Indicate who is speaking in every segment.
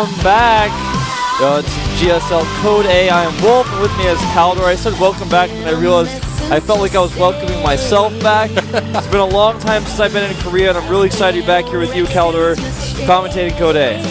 Speaker 1: welcome back to GSL Code A. I am Wolf, and with me is Caldor. I said welcome back, and I realized I felt like I was welcoming myself back. It's been a long time since I've been in Korea, and I'm really excited to be back here with you, Caldor, commentating Code A.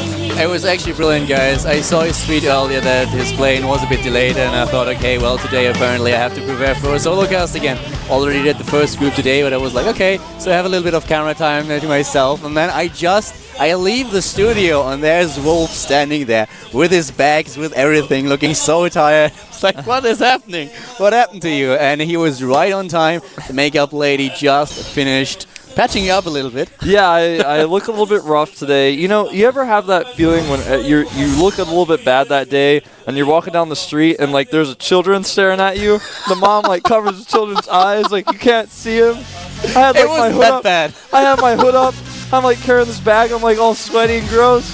Speaker 2: It was actually brilliant, guys. I saw his tweet earlier that his plane was a bit delayed, and I thought, okay, well, today apparently I have to prepare for a solo cast again. Already did the first group today, but I was like, okay, so I have a little bit of camera time to myself, and then I leave the studio, and there's Wolf standing there with his bags, with everything, looking so tired. It's like, what is happening? What happened to you? And he was right on time. The makeup lady just finished patching you up a little bit.
Speaker 1: Yeah, I look a little bit rough today. You know, you ever have that feeling when you look a little bit bad that day, and you're walking down the street, and like there's a children staring at you. The mom like covers the children's eyes, like you can't see him. I had like my hood up.
Speaker 2: Bad.
Speaker 1: I have my hood up. I'm like carrying this bag. I'm like all sweaty and gross.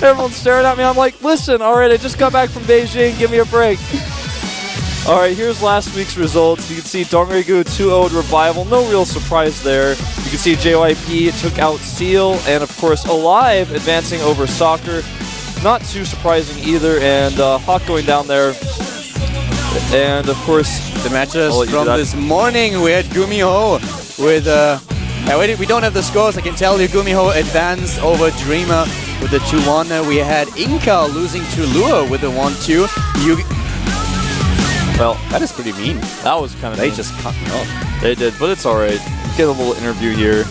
Speaker 1: Everyone's staring at me. I'm like, listen, all right, I just got back from Beijing. Give me a break. All right, here's last week's results. You can see Dongrygu 2-0'd Revival. No real surprise there. You can see JYP took out Seal, and of course Alive advancing over Soccer. Not too surprising either, and Hawk going down there. And of course,
Speaker 2: the matches from this morning, we had Gumiho with we don't have the scores. I can tell you Gumiho advanced over Dreamer with the 2-1. We had Inca losing to Lure with the 1-2. Well, that is pretty mean.
Speaker 1: That was kind of
Speaker 2: They
Speaker 1: mean.
Speaker 2: just cut me off.
Speaker 1: They did, but it's alright. Get a little interview here.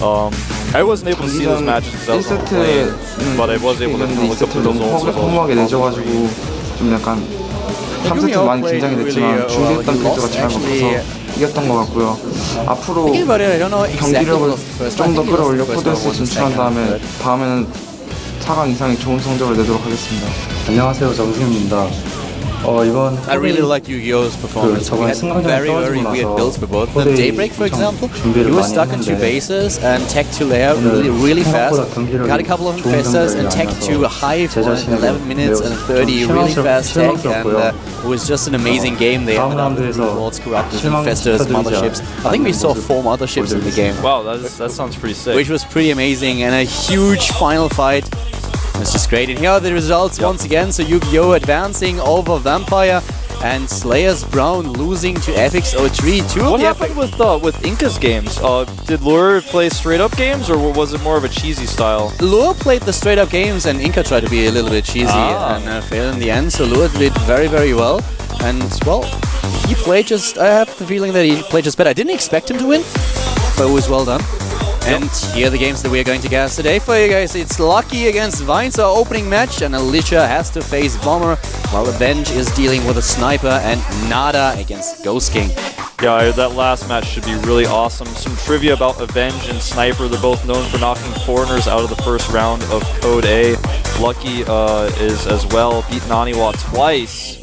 Speaker 1: I wasn't able to see those matches because I was on the plane, but I was able to look up the results.
Speaker 3: 허무하게 내줘가지고 좀 약간 3세트 많이 긴장이 됐지만 준비했던 빌드가 잘 먹혀서 이겼던 것 같고요. 앞으로 경기력을 좀 더 끌어올려 코드에서 진출한 다음에는 4강 이상의 좋은 성적을 내도록 하겠습니다.
Speaker 4: 안녕하세요, 정승입니다.
Speaker 2: I really like Yu-Gi-Oh's performance. We had very weird builds for both. The Daybreak, for example, he was stuck on 2 bases and tech to layer really fast. Got a couple of infestors and tech to high for 11 minutes and 30 really fast tech, and it was just an amazing game. They ended up with Lords, Corruptors, Infestors, Motherships. I think we saw 4 Motherships in the game.
Speaker 1: Wow, that sounds pretty sick.
Speaker 2: Which was pretty amazing, and a huge final fight. It's just great. And here are the results once again. So Yu-Gi-Oh! Advancing over Vampire, and Slayers Brown losing to FX03.
Speaker 1: What happened with Inca's games? Did Lure play straight-up games, or was it more of a cheesy style?
Speaker 2: Lure played the straight-up games, and Inca tried to be a little bit cheesy and failed in the end. So Lure did very, very well. And, well, he played just... I have the feeling that he played just better. I didn't expect him to win, but it was well done. And here are the games that we are going to cast today for you guys. It's Lucky against Vines, our opening match, and Alicia has to face Bomber, while Avenge is dealing with a Sniper, and Nada against Ghost King.
Speaker 1: Yeah, that last match should be really awesome. Some trivia about Avenge and Sniper. They're both known for knocking foreigners out of the first round of Code A. Lucky is as well, beat Naniwa twice.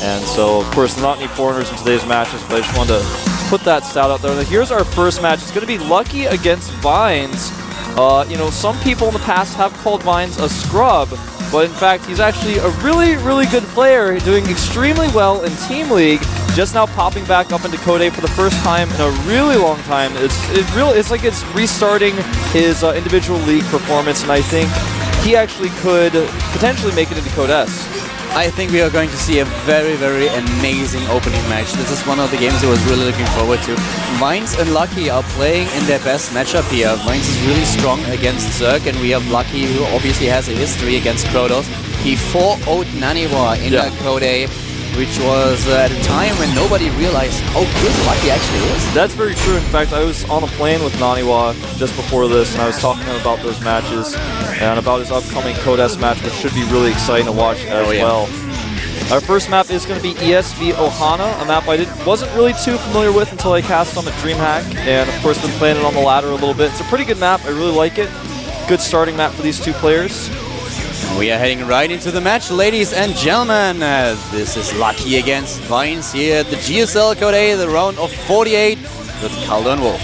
Speaker 1: And so, of course, not any foreigners in today's matches, but I just wanted to put that stat out there. Now, here's our first match. It's going to be Lucky against Vines. You know, some people in the past have called Vines a scrub, but in fact, he's actually a really, really good player, doing extremely well in Team League, just now popping back up into Code A for the first time in a really long time. It's like it's restarting his individual league performance, and I think he actually could potentially make it into Code S.
Speaker 2: I think we are going to see a very, very amazing opening match. This is one of the games I was really looking forward to. Vines and Lucky are playing in their best matchup here. Vines is really strong against Zerg, and we have Lucky, who obviously has a history against Protoss. He 4-0'd Naniwa in Code A, which was at a time when nobody realized how good Lucky actually is.
Speaker 1: That's very true. In fact, I was on a plane with Naniwa just before this, and I was talking to him about those matches and about his upcoming Code S match, which should be really exciting to watch as well. Our first map is going to be ESV Ohana, a map I wasn't really too familiar with until I cast on the DreamHack, and of course been playing it on the ladder a little bit. It's a pretty good map. I really like it. Good starting map for these two players.
Speaker 2: We are heading right into the match, ladies and gentlemen. This is Lucky against Vines here at the GSL Code A, the round of 48 with Caldor and Wolf.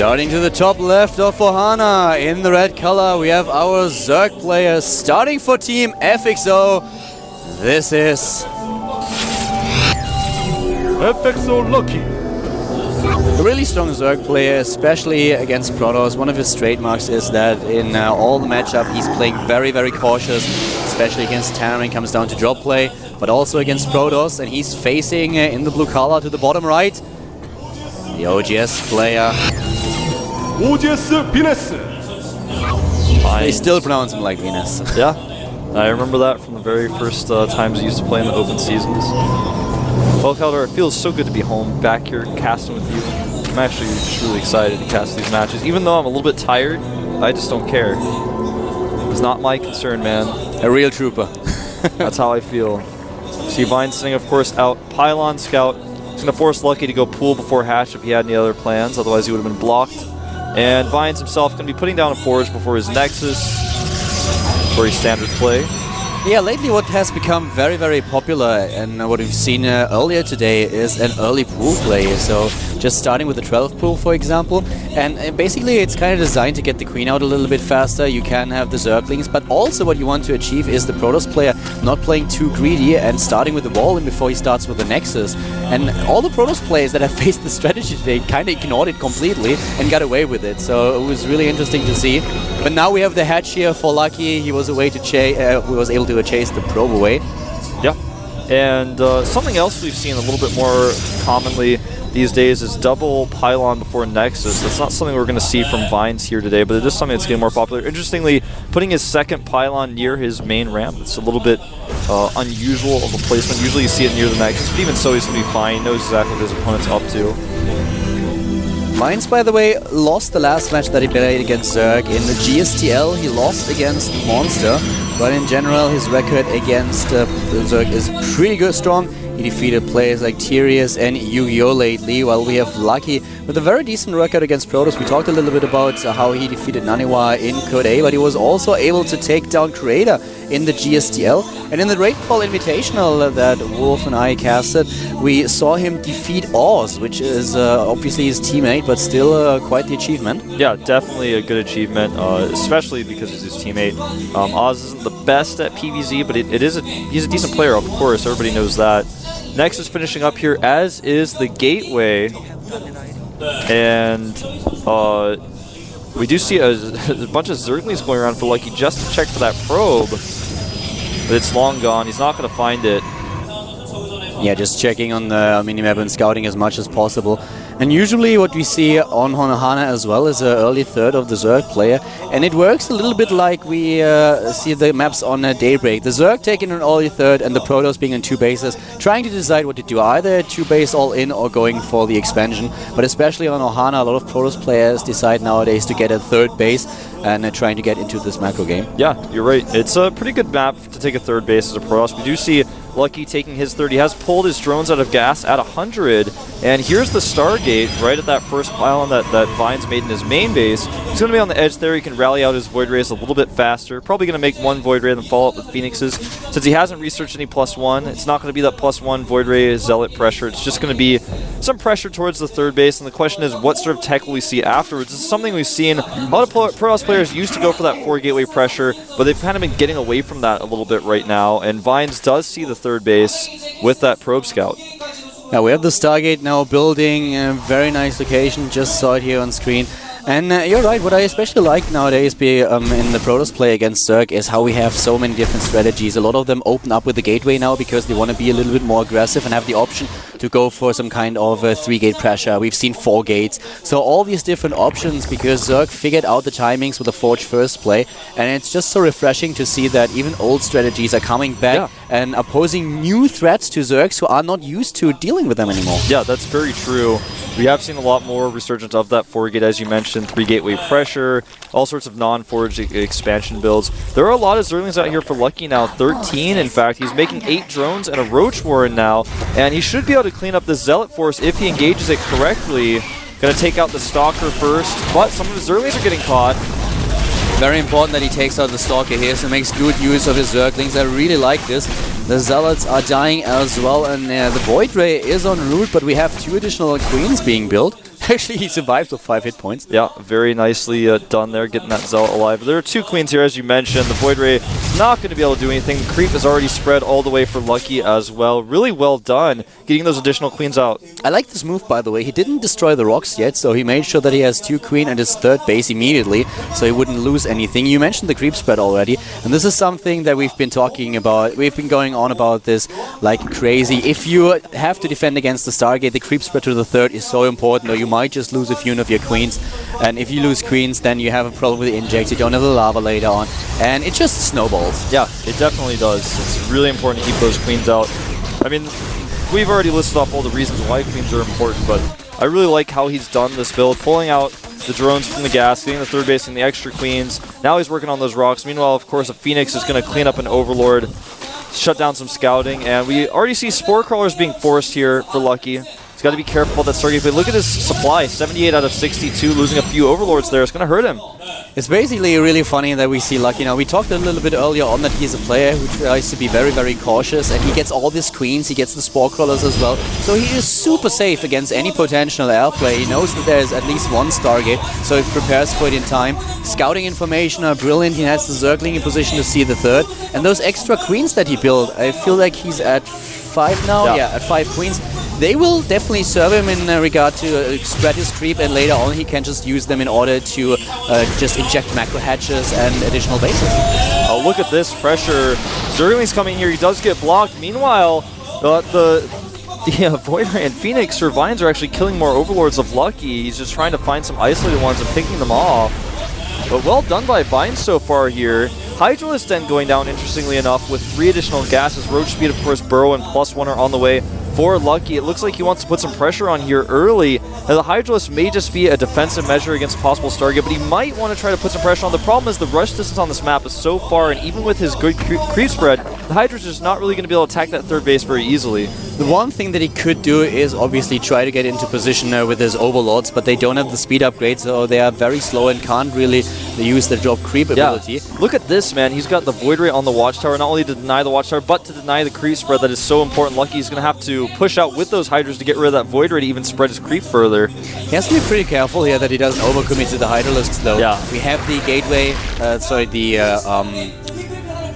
Speaker 2: Starting to the top left of Ohana, in the red color, we have our Zerg players starting for Team FXO. This is
Speaker 5: FXO Lucky.
Speaker 2: a really strong Zerg player, especially against Protoss. One of his trademarks is that in all the matchup he's playing very, very cautious, especially against Terran when it comes down to drop play, but also against Protoss, and he's facing in the blue color to the bottom right, the OGS player.
Speaker 5: OGS Venus.
Speaker 2: They still pronounce him like Venus.
Speaker 1: Yeah, I remember that from the very first times I used to play in the open seasons. Well, Caldor, it feels so good to be home, back here casting with you. I'm actually truly excited to cast these matches. Even though I'm a little bit tired, I just don't care. It's not my concern, man.
Speaker 2: A real trooper.
Speaker 1: That's how I feel. See Vine sitting, of course, out. Pylon Scout. He's going to force Lucky to go pool before Hatch if he had any other plans, otherwise he would have been blocked. And Vines himself going to be putting down a Forge before his Nexus, for his standard play.
Speaker 2: Yeah, lately what has become very, very popular and what we've seen earlier today is an early pool play. So just starting with the 12th pool, for example. And basically it's kind of designed to get the queen out a little bit faster. You can have the Zerglings, but also what you want to achieve is the Protoss player not playing too greedy and starting with the wall in before he starts with the Nexus. And all the Protoss players that have faced the strategy today kind of ignored it completely and got away with it. So it was really interesting to see. But now we have the hatch here for Lucky. He was able to chase the probe away.
Speaker 1: Yeah, and something else we've seen a little bit more commonly these days is double pylon before Nexus. That's not something we're going to see from Vines here today, but it is something that's getting more popular. Interestingly, putting his second pylon near his main ramp, it's a little bit unusual of a placement. Usually you see it near the Nexus, but even so he's going to be fine. He knows exactly what his opponent's up to.
Speaker 2: Vines, by the way, lost the last match that he played against Zerg. In the GSTL, he lost against Monster, but in general, his record against Zerg is pretty good, strong. He defeated players like Tyrius and Yu-Gi-Oh! Lately, while we have Lucky with a very decent record against Protoss. We talked a little bit about how he defeated Naniwa in Code A, but he was also able to take down Creator in the GSTL. And in the Raidfall Invitational that Wolf and I casted, we saw him defeat Oz, which is obviously his teammate, but still quite the achievement.
Speaker 1: Yeah, definitely a good achievement, especially because he's his teammate. Oz isn't the best at PvZ, but he's a decent player, of course. Everybody knows that. Nexus finishing up here, as is the Gateway. And we do see a bunch of Zerglings going around for Lucky just to check for that probe. But it's long gone. He's not going to find it.
Speaker 2: Yeah, just checking on the minimap and scouting as much as possible. And usually what we see on Ohana as well is an early third of the Zerg player. And it works a little bit like we see the maps on Daybreak. The Zerg taking an early third and the Protoss being in two bases, trying to decide what to do. Either two base all in or going for the expansion. But especially on Ohana, a lot of Protoss players decide nowadays to get a third base and trying to get into this macro game.
Speaker 1: Yeah, you're right. It's a pretty good map to take a third base as a Protoss. We do see Lucky taking his third. He has pulled his drones out of gas at 100. And here's the Stargate right at that first pylon that Vines made in his main base. He's going to be on the edge there. He can rally out his Void Rays a little bit faster. Probably going to make one Void Ray and then follow up with Phoenixes. Since he hasn't researched any +1, it's not going to be that +1 Void Ray Zealot pressure. It's just going to be some pressure towards the third base. And the question is, what sort of tech will we see afterwards? This is something we've seen. A lot of Protoss players used to go for that 4 gateway pressure, but they've kind of been getting away from that a little bit right now. And Vines does see the third base with that Probe Scout.
Speaker 2: Now we have the Stargate now building, a very nice location, just saw it here on screen. And you're right, what I especially like nowadays in the Protoss play against Zerg is how we have so many different strategies. A lot of them open up with the gateway now because they want to be a little bit more aggressive and have the option to go for some kind of 3-gate pressure. We've seen 4 gates. So all these different options because Zerg figured out the timings with the Forge first play. And it's just so refreshing to see that even old strategies are coming back and are posing new threats to Zergs who are not used to dealing with them anymore.
Speaker 1: Yeah, that's very true. We have seen a lot more resurgence of that 4-gate, as you mentioned, 3-gateway pressure, all sorts of non-forged expansion builds. There are a lot of Zerglings out here for Lucky now, 13 in fact. He's making 8 drones and a Roach Warren now, and he should be able to clean up the Zealot Force if he engages it correctly. Gonna take out the Stalker first, but some of his Zerglings are getting caught.
Speaker 2: Very important that he takes out the Stalker here, so makes good use of his Zerglings. I really like this. The Zealots are dying as well, and the Void Ray is en route, but we have 2 additional Queens being built. Actually, he survived with 5 hit points.
Speaker 1: Yeah, very nicely done there, getting that Zealot alive. There are 2 queens here, as you mentioned. The Void Ray not going to be able to do anything. The creep is already spread all the way for Lucky as well. Really well done, getting those additional queens out.
Speaker 2: I like this move, by the way. He didn't destroy the rocks yet, so he made sure that he has 2 queen and his 3rd base immediately, so he wouldn't lose anything. You mentioned the creep spread already, and this is something that we've been talking about. We've been going on about this like crazy. If you have to defend against the Stargate, the creep spread to the 3rd is so important, or you might just lose a few of your queens. And if you lose queens, then you have a problem with the injects. You don't have the lava later on, and it just snowballs.
Speaker 1: Yeah, it definitely does. It's really important to keep those queens out. I mean, we've already listed off all the reasons why queens are important, but I really like how he's done this build, pulling out the drones from the gas, getting the 3rd base and the extra queens. Now he's working on those rocks. Meanwhile, of course, a Phoenix is going to clean up an Overlord, shut down some scouting, and we already see Spore Crawlers being forced here for Lucky. Got to be careful about that Stargate, but look at his supply, 78 out of 62, losing a few Overlords there. It's going to hurt him.
Speaker 2: It's basically really funny that we see Lucky now. We talked a little bit earlier on that he's a player who tries to be very, very cautious, and he gets all these queens, he gets the Spore Crawlers as well. So he is super safe against any potential airplay. He knows that there's at least 1 Stargate, so he prepares for it in time. Scouting information are brilliant. He has the circling in position to see the 3rd. And those extra queens that he built, I feel like he's at 5 now. Yeah, at 5 queens. They will definitely serve him in regard to spread his creep, and later on he can just use them in order to just inject macro hatches and additional bases.
Speaker 1: Oh, look at this pressure. Zergling's coming here. He does get blocked. Meanwhile, the Void Ray and Phoenix or Vines are actually killing more Overlords of Lucky. He's just trying to find some isolated ones and picking them off. But well done by Vines so far here. Hydralisk then going down, interestingly enough, with 3 additional gases. Roach Speed, of course, Burrow, and +1 are on the way for Lucky. It looks like he wants to put some pressure on here early. Now, the Hydralisk may just be a defensive measure against possible Stargate, but he might want to try to put some pressure on. The problem is the rush distance on this map is so far, and even with his good creep spread, the Hydralisk is not really going to be able to attack that 3rd base very easily.
Speaker 2: The one thing that he could do is obviously try to get into position with his Overlords, but they don't have the speed upgrade, so they are very slow and can't really use the drop creep ability.
Speaker 1: Look at this, man. He's got the Void Ray on the Watchtower, not only to deny the Watchtower, but to deny the creep spread that is so important. Lucky is going to have to push out with those Hydras to get rid of that Void Ray to even spread his creep further.
Speaker 2: He has to be pretty careful here that he doesn't overcommit to the Hydralisks, though.
Speaker 1: Yeah.
Speaker 2: We have the gateway,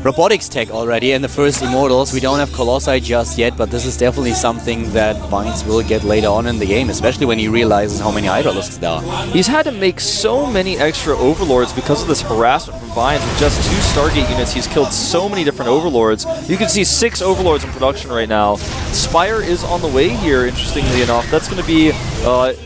Speaker 2: robotics tech already and the first Immortals. We don't have Colossi just yet, but this is definitely something that Vines will get later on in the game, especially when he realizes how many Hydralisks there are.
Speaker 1: He's had to make so many extra Overlords because of this harassment from Vines. With just 2 Stargate units, he's killed so many different Overlords. You can see 6 Overlords in production right now. Spire is on the way here, interestingly enough. That's going to be...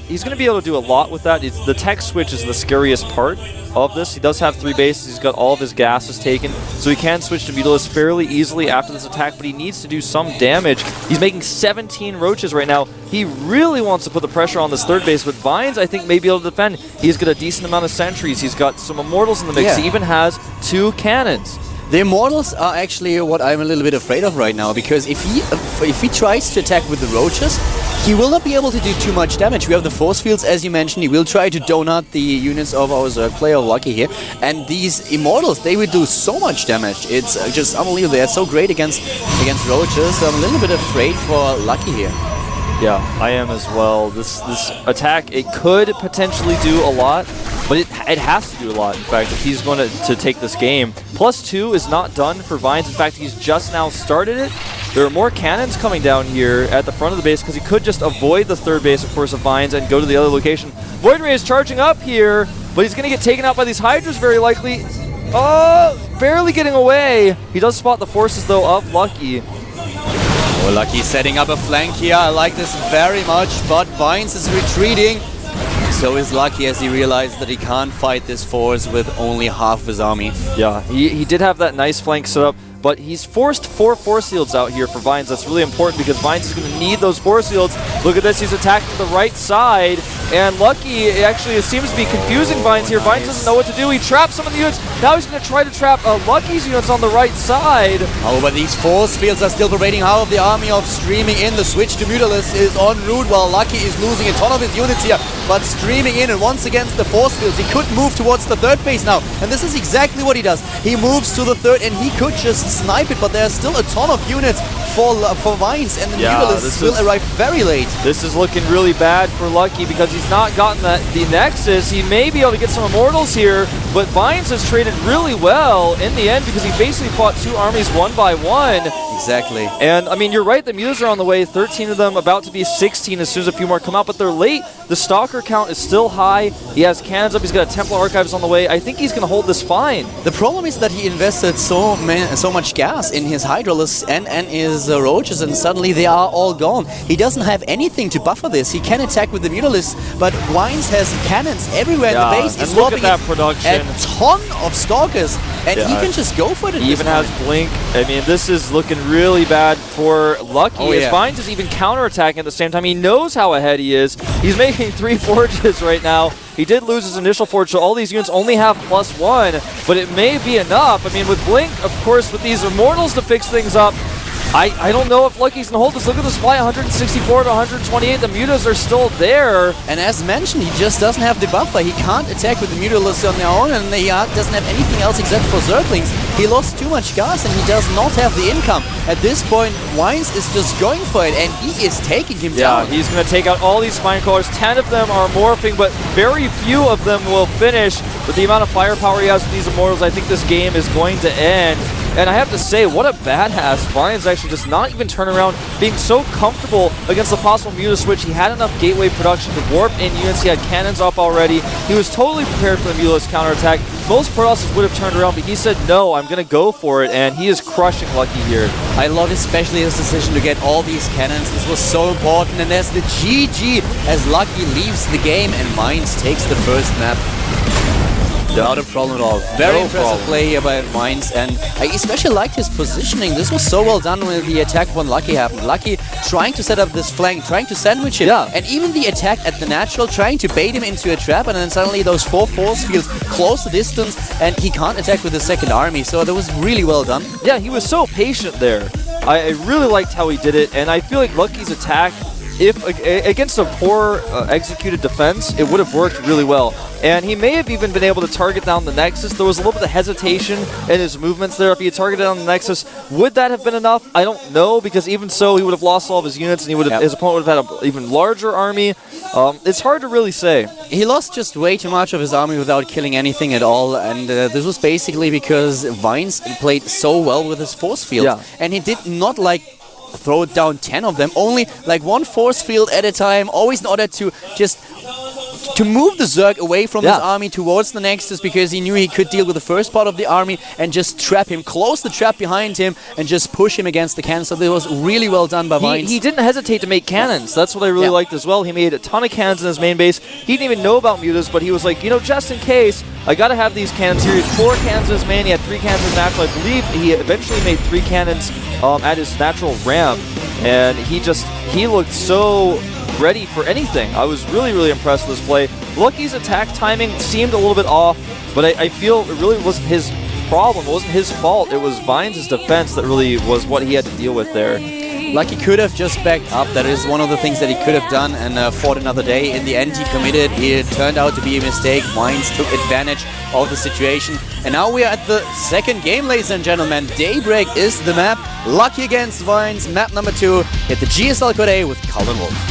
Speaker 1: he's going to be able to do a lot with that. The tech switch is the scariest part of this. He does have 3 bases. He's got all of his gases taken, so he can switch to Beetleless fairly easily after this attack, but he needs to do some damage. He's making 17 roaches right now. He really wants to put the pressure on this 3rd base, but Vines, I think, may be able to defend. He's got a decent amount of sentries. He's got some Immortals in the mix. He even has 2 cannons.
Speaker 2: The Immortals are actually what I'm a little bit afraid of right now, because if he tries to attack with the roaches, he will not be able to do too much damage. We have the force fields, as you mentioned. He will try to donut the units of our Zerg player Lucky here, and these Immortals, they will do so much damage. It's just unbelievable. They're so great against roaches, so I'm a little bit afraid for Lucky here.
Speaker 1: Yeah, I am as well. This attack, it could potentially do a lot, but it has to do a lot, in fact, if he's going to take this game. +2 is not done for Vines. In fact, he's just now started it. There are more cannons coming down here at the front of the base because he could just avoid the 3rd base, of course, of Vines and go to the other location. Void Ray is charging up here, but he's going to get taken out by these Hydras very likely. Oh, barely getting away. He does spot the forces, though, of Lucky.
Speaker 2: Oh, Lucky setting up a flank here. I like this very much, but Vines is retreating. So is Lucky as he realized that he can't fight this force with only half his army.
Speaker 1: Yeah, he did have that nice flank set up, but he's forced 4 force fields out here for Vines. That's really important because Vines is going to need those force fields. Look at this, he's attacking the right side, and Lucky, actually, it seems to be confusing Vines here. Vines doesn't know what to do. He traps some of the units. Now he's going to try to trap Lucky's units on the right side.
Speaker 2: Oh, but these force fields are still pervading half of the army of Streaming in. The switch to Mutalisk is en route while Lucky is losing a ton of his units here. But Streaming in, and once against the force fields, he could move towards the 3rd base now. And this is exactly what he does. He moves to the 3rd, and he could just snipe it, but there's still a ton of units for Vines, and the Mutalisk will arrive very late.
Speaker 1: This is looking really bad for Lucky because he's not gotten the Nexus. He may be able to get some Immortals here, but Vines has traded really well in the end because he basically fought 2 armies 1 by 1.
Speaker 2: Exactly.
Speaker 1: And, I mean, you're right, the Mutas are on the way, 13 of them, about to be 16 as soon as a few more come out, but they're late. The Stalker count is still high. He has cannons up, he's got a Templar Archives on the way. I think he's going to hold this fine.
Speaker 2: The problem is that he invested so much gas in his Hydralisks and his Roaches, and suddenly they are all gone. He doesn't have anything to buffer this. He can attack with the Mutalisks, but Vines has cannons everywhere in the base. He's
Speaker 1: look at that production.
Speaker 2: A ton of Stalkers, and he can just go for it.
Speaker 1: He even has Blink. I mean, this is looking really bad for Lucky. As Vines is even counterattacking at the same time. He knows how ahead he is. He's making 3 forges right now. He did lose his initial forge, so all these units only have +1, but it may be enough. I mean, with Blink, of course, with these Immortals to fix things up, I don't know if Lucky's going to hold this. Look at the supply, 164 to 128. The Mutas are still there.
Speaker 2: And as mentioned, he just doesn't have the buffer. He can't attack with the Mutalisks on their own, and he doesn't have anything else except for Zerglings. He lost too much gas, and he does not have the income. At this point, Vines is just going for it, and he is taking him down.
Speaker 1: Yeah, he's going to take out all these Spine Crawlers. 10 of them are morphing, but very few of them will finish. With the amount of firepower he has with these Immortals, I think this game is going to end. And I have to say, what a badass. Vines actually just not even turn around, being so comfortable against the possible Muta switch. He had enough gateway production to warp in units. He had cannons up already. He was totally prepared for the Mutalisk counterattack. Most Protosses would have turned around, but he said, no, I'm going to go for it, and he is crushing Lucky here.
Speaker 2: I love especially his decision to get all these cannons. This was so important, and there's the GG as Lucky leaves the game, and Vines takes the first map. Not a problem at all. Very impressive play here by Vines, and I especially liked his positioning. This was so well done when the attack upon Lucky happened. Lucky trying to set up this flank, trying to sandwich him, and even the attack at the natural, trying to bait him into a trap, and then suddenly those 4 force fields close the distance, and he can't attack with the second army, so that was really well done.
Speaker 1: Yeah, he was so patient there. I really liked how he did it, and I feel like Lucky's attack, if against a poor executed defense, it would have worked really well. And he may have even been able to target down the Nexus. There was a little bit of hesitation in his movements there. If he had targeted down the Nexus, would that have been enough? I don't know, because even so, he would have lost all of his units, and he would have, his opponent would have had an even larger army. It's hard to really say.
Speaker 2: He lost just way too much of his army without killing anything at all, and this was basically because Vines played so well with his force field, and he did not throw down 10 of them, only like 1 force field at a time, always in order to just to move the Zerg away from his army towards the Nexus, because he knew he could deal with the first part of the army and just trap him, close the trap behind him, and just push him against the cannon. So it was really well done by Vines.
Speaker 1: He didn't hesitate to make cannons. That's what I really liked as well. He made a ton of cannons in his main base. He didn't even know about Mutas, but he was like, you know, just in case, I got to have these cannons here. He had 4 cannons in his main. He had 3 cannons in his natural. I believe he eventually made 3 cannons at his natural ramp, and he looked so ready for anything. I was really, really impressed with this play. Lucky's attack timing seemed a little bit off, but I feel it really wasn't his problem. It wasn't his fault. It was Vines' defense that really was what he had to deal with there.
Speaker 2: Lucky could have just backed up. That is one of the things that he could have done and fought another day. In the end, he committed. It turned out to be a mistake. Vines took advantage of the situation. And now we are at the second game, ladies and gentlemen. Daybreak is the map. Lucky against Vines, map number 2. Hit the GSL code A with Calvin Wolf.